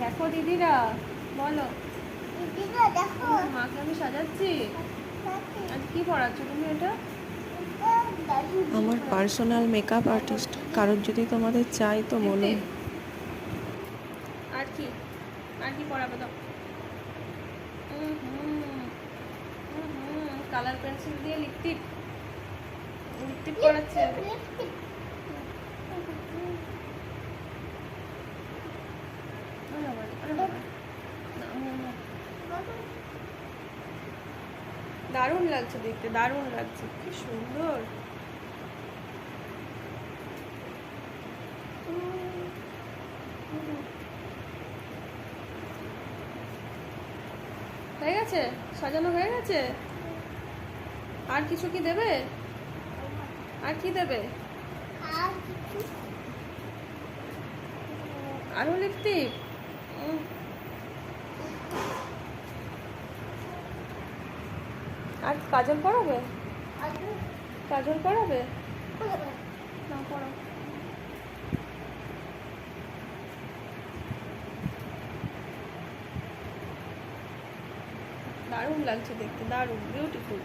দেখো দিদিরা, বলো। দিদিরা দেখো, মাকে আমি সাজাচ্ছি। আজ কি পড়াচ্ছ তুমি এটা? আমার পার্সোনাল মেকআপ আর্টিস্ট। কারোর যদি তোমাদের চাই তো বলো। আর কি আর কি পড়াবে দাও? কালার পেন্সিল দিয়ে লিপস্টিক লিপস্টিক পড়াচ্ছে। দারুণ লাগছে দেখতে, দারুণ লাগছে, কি সুন্দর। হয়ে গেছে, সাজানো হয়ে গেছে। আর কিছু কি দেবে? আর কি দেবে? আরো লিপস্টিক? আর কাজল পড়াবে? কাজল পড়াবে? না, পড়াও। দারুণ লাগছে দেখতে, দারুণ বিউটিফুল।